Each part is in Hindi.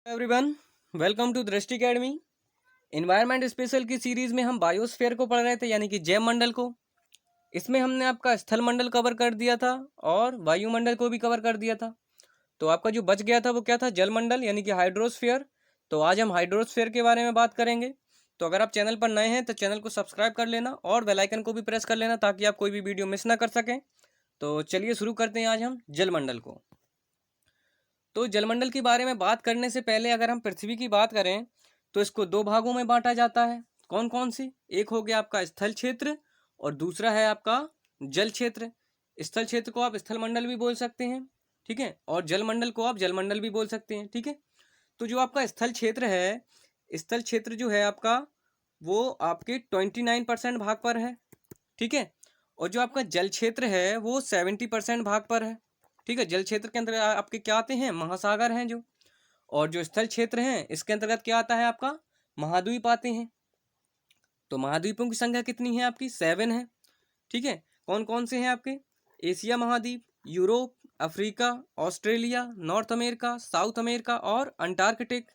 एवरीवन, वेलकम टू दृष्टि अकेडमी। इन्वायरमेंट स्पेशल की सीरीज में हम बायोस्फीयर को पढ़ रहे थे, यानी कि जैव मंडल को। इसमें हमने आपका स्थल मंडल कवर कर दिया था और वायुमंडल को भी कवर कर दिया था। तो आपका जो बच गया था वो क्या था? जल मंडल, यानी कि हाइड्रोस्फीयर। तो आज हम हाइड्रोस्फीयर के बारे में बात करेंगे। तो अगर आप चैनल पर नए हैं तो चैनल को सब्सक्राइब कर लेना और बेल आइकन को भी प्रेस कर लेना ताकि आप कोई भी वीडियो मिस ना कर सकें। तो चलिए शुरू करते हैं आज हम जल मंडल को। तो जलमंडल के बारे में बात करने से पहले अगर हम पृथ्वी की बात करें तो इसको दो भागों में बांटा जाता है। कौन कौन सी? एक हो गया आपका स्थल क्षेत्र और दूसरा है आपका जल क्षेत्र। स्थल क्षेत्र को आप स्थल मंडल भी बोल सकते हैं, ठीक है, और जलमंडल को आप जलमंडल भी बोल सकते हैं, ठीक है। तो जो आपका स्थल क्षेत्र है, स्थल क्षेत्र जो है आपका वो आपके 29% भाग पर है, ठीक है। और जो आपका जल क्षेत्र है वो 70% भाग पर है, ठीक है। जल क्षेत्र के अंतर्गत आपके क्या आते हैं? महासागर हैं जो। और जो स्थल क्षेत्र हैं इसके अंतर्गत क्या आता है? आपका महाद्वीप आते हैं। तो महाद्वीपों की संख्या कितनी है? आपकी 7 है, ठीक है। कौन कौन से हैं आपके? एशिया महाद्वीप, Europe, Africa, Australia, north America, south America और अंटार्कटिक,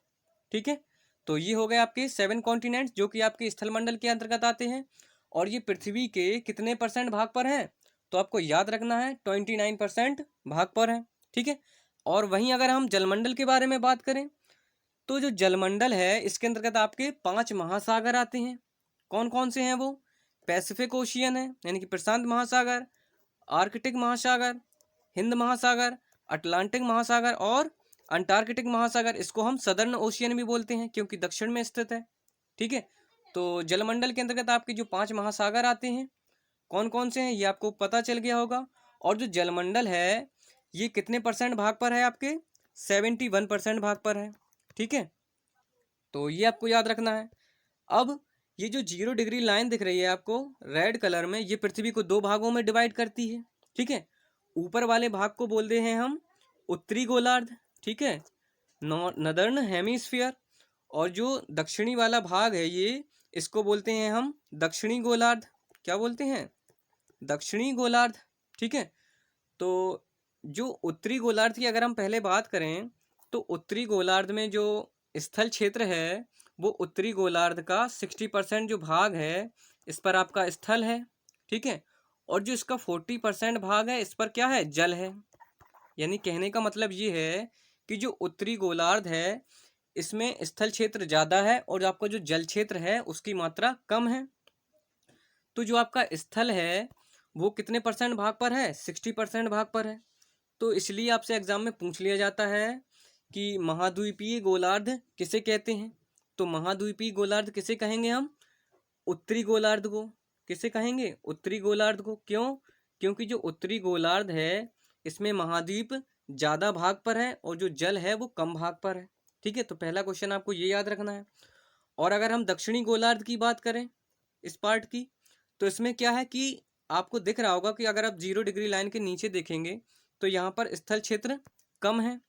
ठीक है। तो ये हो गए आपके 7 कॉन्टिनेंट्स जो कि आपके स्थल मंडल के अंतर्गत आते हैं। और ये पृथ्वी के कितने परसेंट भाग पर हैं? तो आपको याद रखना है 29% भाग पर है, ठीक है। और वहीं अगर हम जलमंडल के बारे में बात करें तो जो जलमंडल है इसके अंतर्गत आपके 5 महासागर आते हैं। कौन कौन से हैं वो? पैसिफिक ओशियन है, यानी कि प्रशांत महासागर, आर्कटिक महासागर, हिंद महासागर, अटलांटिक महासागर और अंटार्कटिक महासागर। इसको हम सदर्न ओशियन भी बोलते हैं क्योंकि दक्षिण में स्थित है, ठीक है। तो जलमंडल के अंतर्गत आपके जो 5 महासागर आते हैं, कौन कौन से हैं ये आपको पता चल गया होगा। और जो जलमंडल है ये कितने परसेंट भाग पर है? आपके 71% भाग पर है, ठीक है। तो ये आपको याद रखना है। अब ये जो 0 डिग्री लाइन दिख रही है आपको रेड कलर में, ये पृथ्वी को दो भागों में डिवाइड करती है, ठीक है। ऊपर वाले भाग को बोलते हैं हम उत्तरी गोलार्ध, ठीक है, नदर्न हेमिस्फीयर। और जो दक्षिणी वाला भाग है ये, इसको बोलते हैं हम दक्षिणी गोलार्ध। क्या बोलते हैं? दक्षिणी गोलार्ध, ठीक है। तो जो उत्तरी गोलार्ध की अगर हम पहले बात करें तो उत्तरी गोलार्ध में जो स्थल क्षेत्र है वो उत्तरी गोलार्ध का 60% जो भाग है इस पर आपका स्थल है, ठीक है। और जो इसका 40% भाग है इस पर क्या है? जल है। यानी कहने का मतलब ये है कि जो उत्तरी गोलार्ध है इसमें स्थल क्षेत्र ज़्यादा है और आपका जो जल क्षेत्र है उसकी मात्रा कम है। तो जो आपका स्थल है वो कितने परसेंट भाग पर है? 60% भाग पर है। तो इसलिए आपसे एग्जाम में पूछ लिया जाता है कि महाद्वीपीय गोलार्ध किसे कहते हैं। तो महाद्वीपीय गोलार्ध किसे कहेंगे हम? उत्तरी गोलार्ध को। किसे कहेंगे? उत्तरी गोलार्ध को। क्यों? क्योंकि जो उत्तरी गोलार्ध है इसमें महाद्वीप ज़्यादा भाग पर है और जो जल है वो कम भाग पर है, ठीक है। तो पहला क्वेश्चन आपको ये याद रखना है। और अगर हम दक्षिणी गोलार्ध की बात करें इस पार्ट की, तो इसमें क्या है कि आपको दिख रहा होगा कि अगर आप 0 डिग्री लाइन के नीचे देखेंगे तो यहाँ पर स्थल क्षेत्र कम है।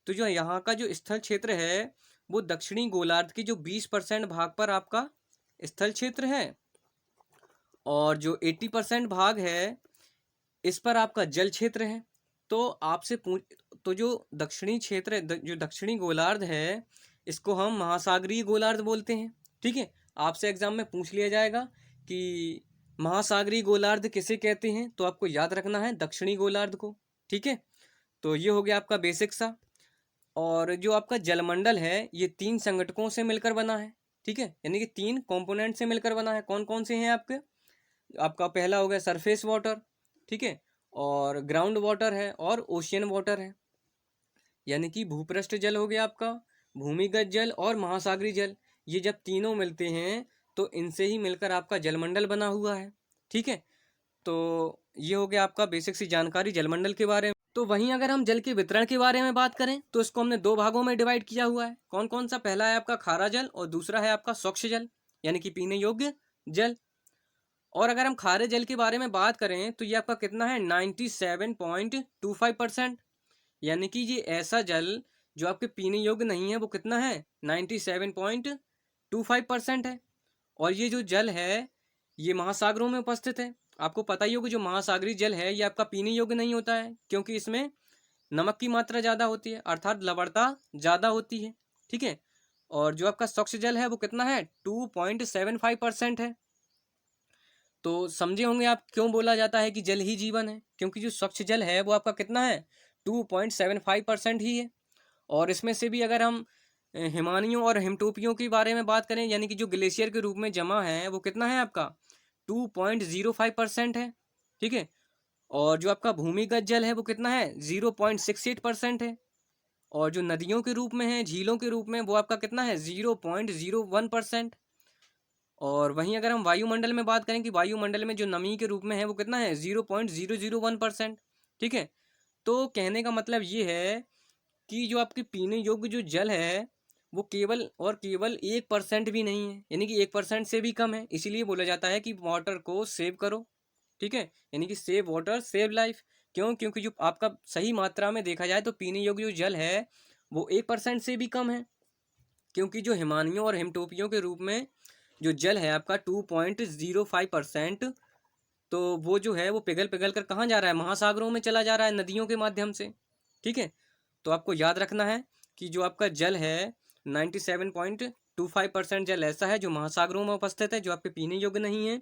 तो जो यहाँ का जो स्थल क्षेत्र है वो दक्षिणी गोलार्ध की जो 20% भाग पर आपका स्थल क्षेत्र है और जो 80% भाग है इस पर आपका जल क्षेत्र है। तो आपसे पूछ तो जो दक्षिणी क्षेत्र है, जो दक्षिणी गोलार्ध है इसको हम महासागरीय गोलार्ध बोलते हैं, ठीक है। आपसे एग्जाम में पूछ लिया जाएगा कि महासागरीय गोलार्ध किसे कहते हैं, तो आपको याद रखना है दक्षिणी गोलार्ध को, ठीक है। तो ये हो गया आपका बेसिक सा। और जो आपका जलमंडल है ये 3 संगठकों से मिलकर बना है, ठीक है, यानी कि 3 कंपोनेंट से मिलकर बना है। कौन कौन से हैं आपके? आपका पहला हो गया सरफेस वाटर, ठीक है, और ग्राउंड वाटर है और ओशियन वाटर है, यानी कि भूपृष्ठ जल हो गया आपका, भूमिगत जल और महासागरीय जल। ये जब तीनों मिलते हैं तो इनसे ही मिलकर आपका जलमंडल बना हुआ है, ठीक है। तो ये हो गया आपका बेसिक सी जानकारी जलमंडल के बारे में। तो वहीं अगर हम जल के वितरण के बारे में बात करें तो इसको हमने दो भागों में डिवाइड किया हुआ है। कौन कौन सा? पहला है आपका खारा जल और दूसरा है आपका स्वच्छ जल, यानी कि पीने योग्य जल। और अगर हम खारे जल के बारे में बात करें तो ये आपका कितना है? 97.25%, यानी कि ये ऐसा जल जो आपके पीने योग्य नहीं है वो कितना है? 97.25% है। और ये जो जल है ये महासागरों में उपस्थित है। आपको पता ही होगा जो महासागरीय जल है ये आपका पीने योग्य नहीं होता है क्योंकि इसमें नमक की मात्रा ज़्यादा होती है, अर्थात लवणता ज़्यादा होती है, ठीक है। और जो आपका स्वच्छ जल है वो कितना है, 2.75% है। तो समझे होंगे आप क्यों बोला जाता है कि जल ही जीवन है, क्योंकि जो स्वच्छ जल है वो आपका कितना है, 2.75% ही है। और इसमें से भी अगर हम हिमानियों और हिमटोपियों के बारे में बात करें, यानी कि जो ग्लेशियर के रूप में जमा है, वो कितना है आपका, 2.05% है। ठीक है। और जो आपका भूमिगत जल है वो कितना है, 0.68% है। और जो नदियों के रूप में है, झीलों के रूप में, वो आपका कितना है, 0.01%। और वहीं अगर हम वायुमंडल में बात करें कि वायुमंडल में जो नमी के रूप में है वो कितना है, 0.001%। ठीक है। तो कहने का मतलब ये है कि जो आपके पीने योग्य जो जल है वो केवल और केवल 1% भी नहीं है, यानी कि 1% से भी कम है। इसीलिए बोला जाता है कि वाटर को सेव करो। ठीक है। यानी कि सेव वाटर सेव लाइफ। क्यों? क्योंकि जो आपका सही मात्रा में देखा जाए तो पीने योग्य जो जल है वो 1% से भी कम है। क्योंकि जो हिमानियों और हिमटोपियों के रूप में जो जल है आपका 2.05%, तो वो जो है वो पिघल पिघल कर कहाँ जा रहा है, महासागरों में चला जा रहा है, नदियों के माध्यम से। ठीक है। तो आपको याद रखना है कि जो आपका जल है 97.25% जल ऐसा है जो महासागरों में उपस्थित है, जो आपके पीने योग्य नहीं है।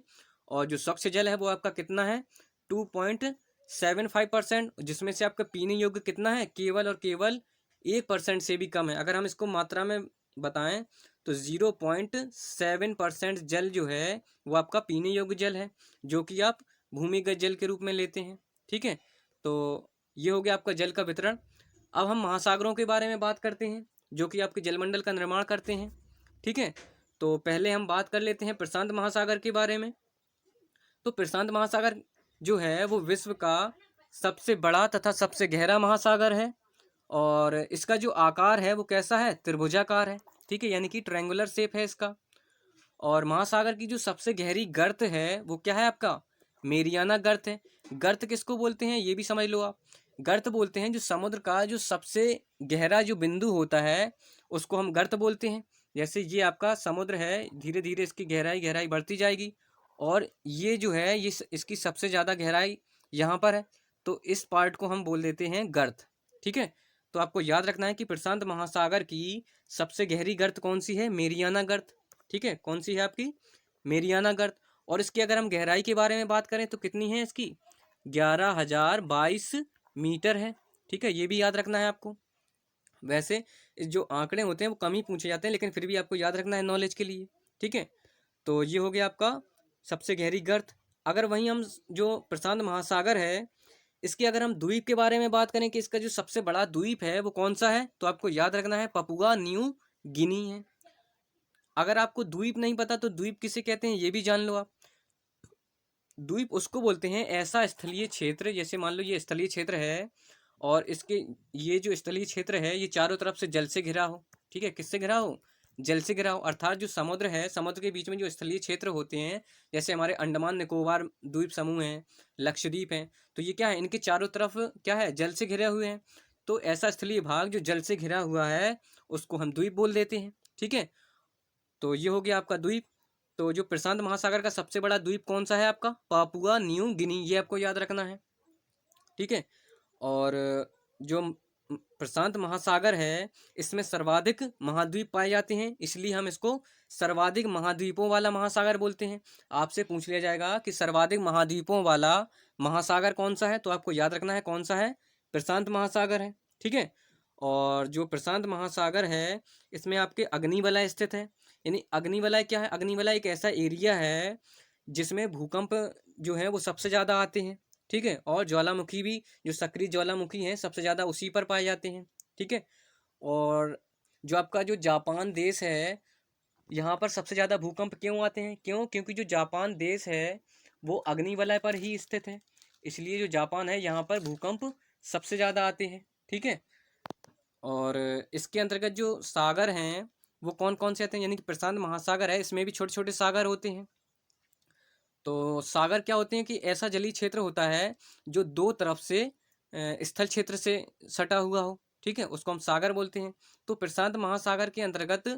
और जो स्वच्छ जल है वो आपका कितना है, 2.75%, जिसमें से आपका पीने योग्य कितना है, केवल और केवल 1% से भी कम है। अगर हम इसको मात्रा में बताएं तो 0.7% जल जो है वो आपका पीने योग्य जल है, जो कि आप भूमिगत जल के रूप में लेते हैं। ठीक है। तो ये हो गया आपका जल का वितरण। अब हम महासागरों के बारे में बात करते हैं, जो कि आपके जलमंडल का निर्माण करते हैं। ठीक है। तो पहले हम बात कर लेते हैं प्रशांत महासागर के बारे में। तो प्रशांत महासागर जो है वो विश्व का सबसे बड़ा तथा सबसे गहरा महासागर है। और इसका जो आकार है वो कैसा है, त्रिभुजाकार है। ठीक है। यानी कि ट्रायंगुलर शेप है इसका। और महासागर की जो सबसे गहरी गर्त है वो क्या है आपका, मेरियाना गर्त है। गर्त किसको बोलते हैं ये भी समझ लो आप। गर्त बोलते हैं जो समुद्र का जो सबसे गहरा जो बिंदु होता है उसको हम गर्त बोलते हैं। जैसे ये आपका समुद्र है, धीरे धीरे इसकी गहराई गहराई बढ़ती जाएगी, और ये जो है ये इसकी सबसे ज़्यादा गहराई यहाँ पर है, तो इस पार्ट को हम बोल देते हैं गर्त। ठीक है। तो आपको याद रखना है कि प्रशांत महासागर की सबसे गहरी गर्त कौन सी है, मेरियाना गर्त। ठीक है। कौन सी है आपकी, मेरियाना गर्त। और इसकी अगर हम गहराई के बारे में बात करें तो कितनी है इसकी, 11,022 मीटर है। ठीक है। ये भी याद रखना है आपको। वैसे इस जो आंकड़े होते हैं वो कम ही पूछे जाते हैं, लेकिन फिर भी आपको याद रखना है नॉलेज के लिए। ठीक है। तो ये हो गया आपका सबसे गहरी गर्त। अगर वहीं हम जो प्रशांत महासागर है इसके अगर हम द्वीप के बारे में बात करें कि इसका जो सबसे बड़ा द्वीप है वो कौन सा है, तो आपको याद रखना है पपुआ न्यू गिनी है। अगर आपको द्वीप नहीं पता तो द्वीप किसे कहते हैं ये भी जान लो आप। द्वीप उसको बोलते हैं ऐसा स्थलीय क्षेत्र, जैसे मान लो ये स्थलीय क्षेत्र है और इसके ये जो स्थलीय क्षेत्र है ये चारों तरफ से जल से घिरा हो। ठीक है। किससे घिरा हो, जल से घिरा हो। अर्थात जो समुद्र है, समुद्र के बीच में जो स्थलीय क्षेत्र होते हैं, जैसे हमारे अंडमान निकोबार द्वीप समूह हैं, लक्षद्वीप हैं, तो ये क्या है, इनके चारों तरफ क्या है, जल से घिरे हुए हैं। तो ऐसा स्थलीय भाग जो जल से घिरा हुआ है उसको हम द्वीप बोल देते हैं। ठीक है। तो ये हो गया आपका द्वीप। तो जो प्रशांत महासागर का सबसे बड़ा द्वीप कौन सा है आपका, पापुआ न्यू गिनी, ये आपको याद रखना है। ठीक है। और जो प्रशांत महासागर है इसमें सर्वाधिक महाद्वीप पाए जाते हैं, इसलिए हम इसको सर्वाधिक महाद्वीपों वाला महासागर बोलते हैं। आपसे पूछ लिया जाएगा कि सर्वाधिक महाद्वीपों वाला महासागर कौन सा है, तो आपको याद रखना है कौन सा है, प्रशांत महासागर है। ठीक है। और जो प्रशांत महासागर है इसमें आपके अग्निवलय स्थित है। यानी अग्निवलय क्या है, अग्निवलय एक ऐसा एरिया है जिसमें भूकंप जो है वो सबसे ज़्यादा आते हैं। ठीक है। और ज्वालामुखी भी, जो सक्रिय ज्वालामुखी हैं सबसे ज़्यादा उसी पर पाए जाते हैं। ठीक है। और जो आपका जो जापान देश है, यहाँ पर सबसे ज़्यादा भूकंप क्यों आते हैं, क्यों, क्योंकि जो जापान देश है वो अग्निवलय पर ही स्थित है, इसलिए जो जापान है यहाँ पर भूकंप सबसे ज़्यादा आते हैं। ठीक है। और इसके अंतर्गत जो सागर हैं वो कौन कौन से आते हैं, यानी कि प्रशांत महासागर है इसमें भी छोटे छोटे सागर होते हैं। तो सागर क्या होते हैं कि ऐसा जलीय क्षेत्र होता है जो दो तरफ से स्थल क्षेत्र से सटा हुआ हो। ठीक है। उसको हम सागर बोलते हैं। तो प्रशांत महासागर के अंतर्गत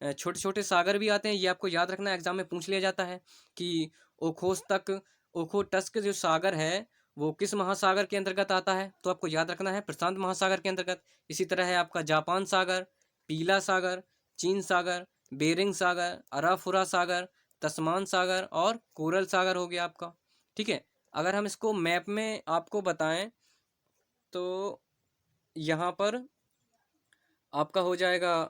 छोटे छोटे सागर भी आते हैं, ये आपको याद रखना है, एग्जाम में पूछ लिया जाता है कि ओखोत्स्क ओखोटस्क जो सागर है वो किस महासागर के अंतर्गत आता है, तो आपको याद रखना है प्रशांत महासागर के अंतर्गत। इसी तरह है आपका जापान सागर, पीला सागर, चीन सागर, बेरिंग सागर, अराफुरा सागर, तस्मान सागर और कोरल सागर हो गया आपका। ठीक है, अगर हम इसको मैप में आपको बताएं तो यहाँ पर आपका हो जाएगा,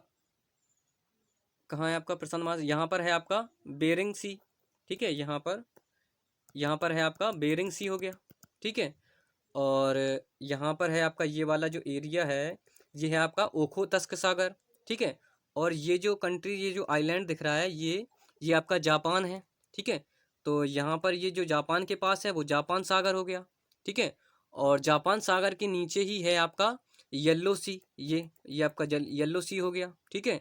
कहाँ है आपका प्रशांत महासागर, यहाँ पर है आपका बेरिंग सी। ठीक है, यहाँ पर है आपका बेरिंग सी हो गया। ठीक है, और यहाँ पर है आपका ये वाला जो एरिया है, ये है आपका ओखोतस्क सागर। ठीक है, और ये जो कंट्री, ये जो आइलैंड दिख रहा है, ये आपका जापान है। ठीक है, तो यहाँ पर ये जो जापान के पास है वो जापान सागर हो गया। ठीक है, और जापान सागर के नीचे ही है आपका येलो सी, ये आपका येलो सी हो गया। ठीक है,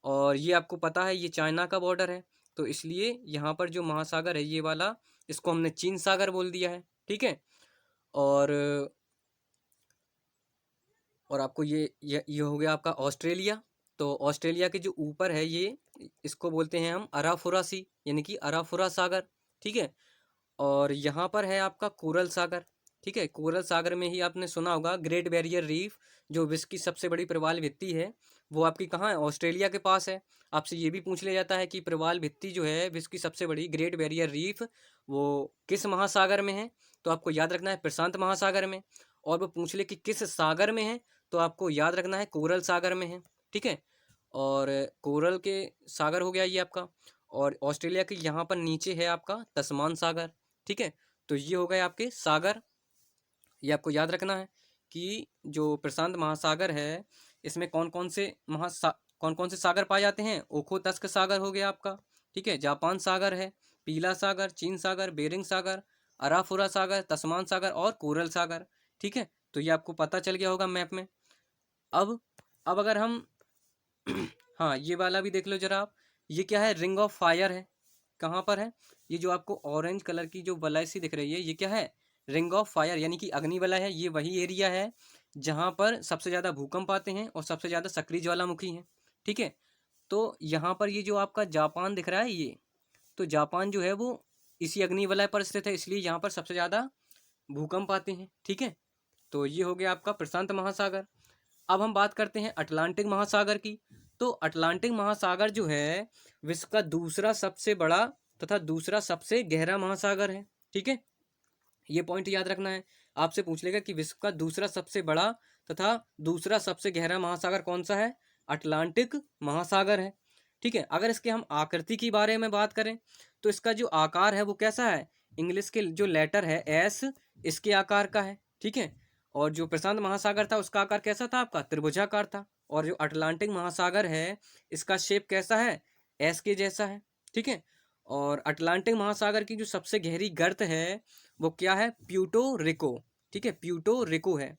और ये आपको पता है ये चाइना का बॉर्डर है, तो इसलिए यहाँ पर जो महासागर है ये वाला, इसको हमने चीन सागर बोल दिया है। ठीक है, और आपको ये हो गया आपका ऑस्ट्रेलिया। तो ऑस्ट्रेलिया के जो ऊपर है ये, इसको बोलते हैं हम अराफुरा सी, यानी कि अराफुरा सागर। ठीक है, और यहाँ पर है आपका कोरल सागर। ठीक है, कोरल सागर में ही आपने सुना होगा ग्रेट बैरियर रीफ, जो विश्व की सबसे बड़ी प्रवाल भित्ति है, वो आपकी कहाँ है, ऑस्ट्रेलिया के पास है। आपसे ये भी पूछ लिया जाता है कि प्रवाल भित्ति जो है विश्व की सबसे बड़ी ग्रेट बैरियर रीफ, वो किस महासागर में है, तो आपको याद रखना है प्रशांत महासागर में। और वो पूछ ले कि किस सागर में है, तो आपको याद रखना है कोरल सागर में है। ठीक है, और कोरल के सागर हो गया ये आपका। और ऑस्ट्रेलिया के यहाँ पर नीचे है आपका तस्मान सागर। ठीक है, तो ये हो गए आपके सागर। ये आपको याद रखना है कि जो प्रशांत महासागर है, इसमें कौन कौन से सागर पाए जाते हैं। ओखोतस्क सागर हो गया आपका। ठीक है, जापान सागर है, पीला सागर, चीन सागर, बेरिंग सागर, अराफुरा सागर, तस्मान सागर और कोरल सागर। ठीक है, तो ये आपको पता चल गया होगा मैप में। अब अगर हम हाँ, ये वाला भी देख लो जरा आप, ये क्या है, रिंग ऑफ फायर है। कहाँ पर है, ये जो आपको ऑरेंज कलर की जो वलय सी दिख रही है, ये क्या है, रिंग ऑफ फायर, यानी कि अग्नि वलय है। ये वही एरिया है जहाँ पर सबसे ज़्यादा भूकंप आते हैं और सबसे ज़्यादा सक्रिय ज्वालामुखी हैं। ठीक है, तो यहाँ पर ये जो आपका जापान दिख रहा है, ये तो जापान जो है वो इसी अग्नि वलय पर स्थित है, इसलिए यहाँ पर सबसे ज़्यादा भूकंप आते हैं। ठीक है, तो ये हो गया आपका प्रशांत महासागर। अब हम बात करते हैं अटलांटिक महासागर की। तो अटलांटिक महासागर जो है विश्व का दूसरा सबसे बड़ा तथा दूसरा सबसे गहरा महासागर है। ठीक है, ये पॉइंट याद रखना है। आपसे पूछ लेगा कि विश्व का दूसरा सबसे बड़ा तथा दूसरा सबसे गहरा महासागर कौन सा है, अटलांटिक महासागर है। ठीक है, अगर इसके हम आकृति के बारे में बात करें तो इसका जो आकार है वो कैसा है, इंग्लिश के जो लेटर है एस, इसके आकार का है। ठीक है, और जो प्रशांत महासागर था उसका आकार कैसा था आपका, त्रिभुजाकार था। और जो अटलांटिक महासागर है इसका शेप कैसा है, एस के जैसा है। ठीक है, और अटलांटिक महासागर की जो सबसे गहरी गर्त है वो क्या है, प्यूटो रिको। ठीक है, प्यूटो रिको है।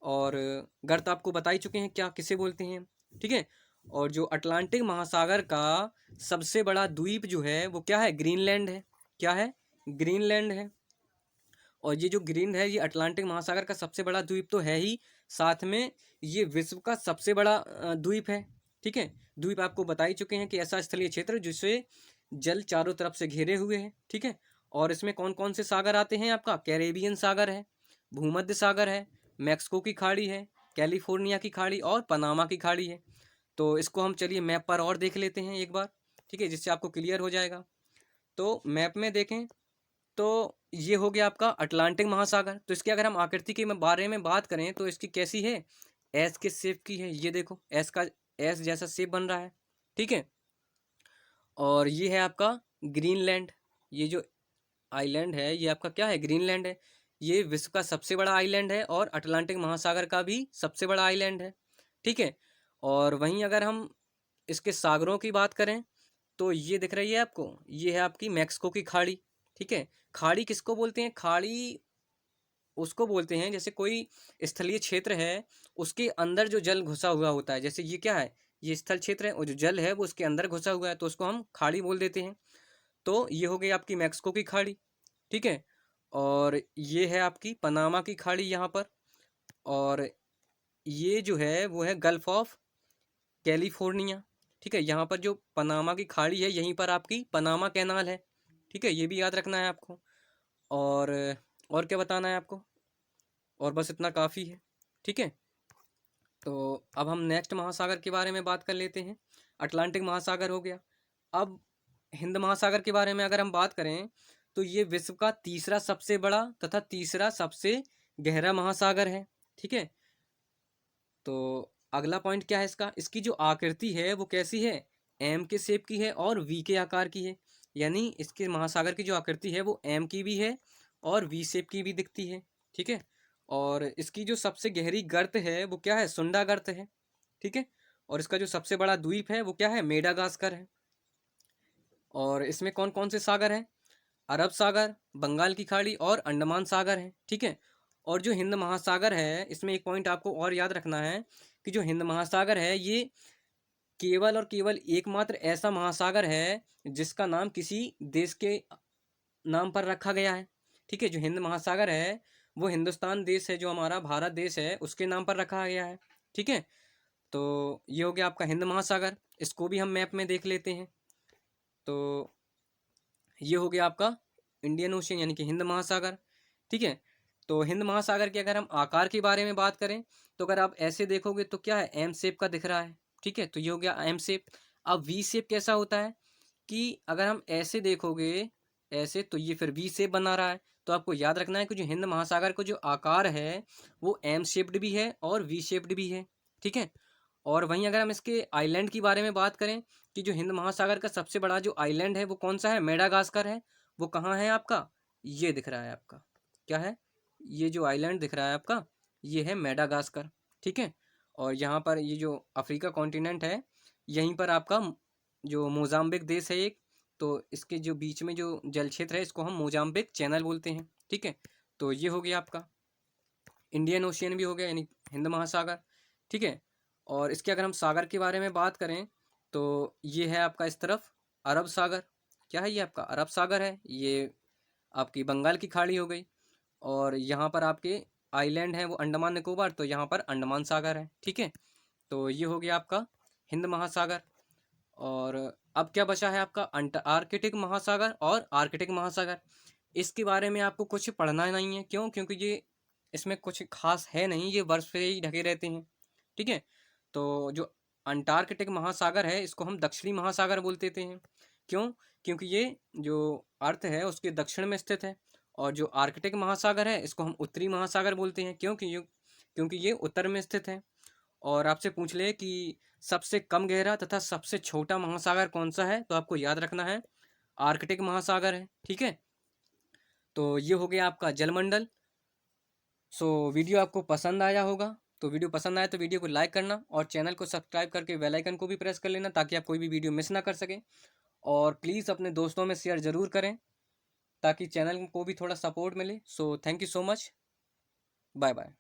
और गर्त आपको बता ही चुके हैं क्या किसे बोलते हैं। ठीक है, और जो अटलांटिक महासागर का सबसे बड़ा द्वीप जो है वो क्या है, ग्रीनलैंड है। क्या है, ग्रीनलैंड है। और ये जो ग्रीन है, ये अटलांटिक महासागर का सबसे बड़ा द्वीप तो है ही, साथ में ये विश्व का सबसे बड़ा द्वीप है। ठीक है, द्वीप आपको बता ही चुके हैं कि ऐसा स्थलीय क्षेत्र जिसे जल चारों तरफ से घेरे हुए हैं। ठीक है, और इसमें कौन कौन से सागर आते हैं, आपका कैरेबियन सागर है, भूमध्य सागर है, मैक्सिको की खाड़ी है, कैलिफोर्निया की खाड़ी और पनामा की खाड़ी है। तो इसको हम चलिए मैप पर और देख लेते हैं एक बार। ठीक है, जिससे आपको क्लियर हो जाएगा। तो मैप में देखें तो ये हो गया आपका अटलांटिक महासागर। तो इसकी अगर हम आकृति के बारे में बात करें तो इसकी कैसी है, एस के शेप की है। ये देखो एस का, एस जैसा शेप बन रहा है। ठीक है, और ये है आपका ग्रीनलैंड। ये जो आइलैंड है ये आपका क्या है, ग्रीनलैंड है। ये विश्व का सबसे बड़ा आइलैंड है और अटलांटिक महासागर का भी सबसे बड़ा आइलैंड है। ठीक है, और वहीं अगर हम इसके सागरों की बात करें तो ये दिख रही है आपको, ये है आपकी मैक्सिको की खाड़ी। ठीक है, खाड़ी किसको बोलते हैं, खाड़ी उसको बोलते हैं जैसे कोई स्थलीय क्षेत्र है उसके अंदर जो जल घुसा हुआ होता है। जैसे ये क्या है, ये स्थल क्षेत्र है और जो जल है वो उसके अंदर घुसा हुआ है, तो उसको हम खाड़ी बोल देते हैं। तो ये हो गई आपकी मैक्सिको की खाड़ी। ठीक है, और ये है आपकी पनामा की खाड़ी यहाँ पर। और ये जो है वो है गल्फ ऑफ कैलिफोर्निया। ठीक है, यहाँ पर जो पनामा की खाड़ी है यहीं पर आपकी पनामा कैनाल है। ठीक है, ये भी याद रखना है आपको। और क्या बताना है आपको, और बस इतना काफ़ी है। ठीक है, तो अब हम नेक्स्ट महासागर के बारे में बात कर लेते हैं। अटलांटिक महासागर हो गया। अब हिंद महासागर के बारे में अगर हम बात करें तो ये विश्व का तीसरा सबसे बड़ा तथा तीसरा सबसे गहरा महासागर है। ठीक है, तो अगला पॉइंट क्या है इसका, इसकी जो आकृति है वो कैसी है, एम के शेप की है और वी के आकार की है। यानी इसके महासागर की जो आकृति है वो एम की भी है और वी शेप की भी दिखती है। ठीक है, और इसकी जो सबसे गहरी गर्त है वो क्या है, सुंडा गर्त है। ठीक है, और इसका जो सबसे बड़ा द्वीप है वो क्या है, मेडागास्कर है। और इसमें कौन कौन से सागर हैं, अरब सागर, बंगाल की खाड़ी और अंडमान सागर है। ठीक है, और जो हिंद महासागर है इसमें एक पॉइंट आपको और याद रखना है कि जो हिंद महासागर है ये केवल और केवल एकमात्र ऐसा महासागर है जिसका नाम किसी देश के नाम पर रखा गया है। ठीक है, जो हिंद महासागर है वो हिंदुस्तान देश है, जो हमारा भारत देश है उसके नाम पर रखा गया है। ठीक है, तो ये हो गया आपका हिंद महासागर। इसको भी हम मैप में देख लेते हैं। तो ये हो गया आपका इंडियन ओशियन यानी कि हिंद महासागर। ठीक है, तो हिंद महासागर के अगर हम आकार के बारे में बात करें तो अगर आप ऐसे देखोगे तो क्या है, एम शेप का दिख रहा है। ठीक है, तो ये हो गया एम शेप। अब वी शेप कैसा होता है कि अगर हम ऐसे देखोगे ऐसे तो ये फिर वी शेप बना रहा है। तो आपको याद रखना है कि जो हिंद महासागर का जो आकार है वो एम शेप्ड भी है और वी शेप्ड भी है। ठीक है, और वहीं अगर हम इसके आइलैंड की बारे में बात करें कि जो हिंद महासागर का सबसे बड़ा जो आइलैंड है वो कौन सा है, मेडागास्कर है। वो कहाँ है आपका, ये दिख रहा है आपका, क्या है, ये जो आइलैंड दिख रहा है आपका ये है मेडागास्कर। ठीक है, और यहाँ पर ये जो अफ्रीका कॉन्टिनेंट है यहीं पर आपका जो मोजाम्बिक देश है एक, तो इसके जो बीच में जो जल क्षेत्र है इसको हम मोजाम्बिक चैनल बोलते हैं। ठीक है, तो ये हो गया आपका इंडियन ओशियन भी हो गया यानी हिंद महासागर। ठीक है, और इसके अगर हम सागर के बारे में बात करें तो ये है आपका इस तरफ अरब सागर। क्या है, ये आपका अरब सागर है, ये आपकी बंगाल की खाड़ी हो गई। और यहाँ पर आपके आइलैंड हैं वो अंडमान निकोबार, तो यहाँ पर अंडमान सागर है। ठीक है, तो ये हो गया आपका हिंद महासागर। और अब क्या बचा है आपका आर्कटिक महासागर और आर्कटिक महासागर। इसके बारे में आपको कुछ पढ़ना नहीं है, क्यों, क्योंकि ये इसमें कुछ खास है नहीं, ये बर्फ से ही ढके रहते हैं। ठीक है, तो जो अंटार्कटिक महासागर है इसको हम दक्षिणी महासागर बोल देते हैं। क्यों, क्योंकि ये जो अर्थ है उसके दक्षिण में स्थित है। और जो आर्कटिक महासागर है इसको हम उत्तरी महासागर बोलते हैं, क्योंकि ये उत्तर में स्थित है। और आपसे पूछ ले कि सबसे कम गहरा तथा सबसे छोटा महासागर कौन सा है, तो आपको याद रखना है आर्कटिक महासागर है। ठीक है, तो ये हो गया आपका जलमंडल। सो वीडियो आपको पसंद आया होगा, तो वीडियो पसंद आया तो वीडियो को लाइक करना और चैनल को सब्सक्राइब करके बेल आइकन को भी प्रेस कर लेना ताकि आप कोई भी वीडियो मिस ना कर सकें। और प्लीज़ अपने दोस्तों में शेयर ज़रूर करें ताकि चैनल को भी थोड़ा सपोर्ट मिले। So thank you so much, bye bye.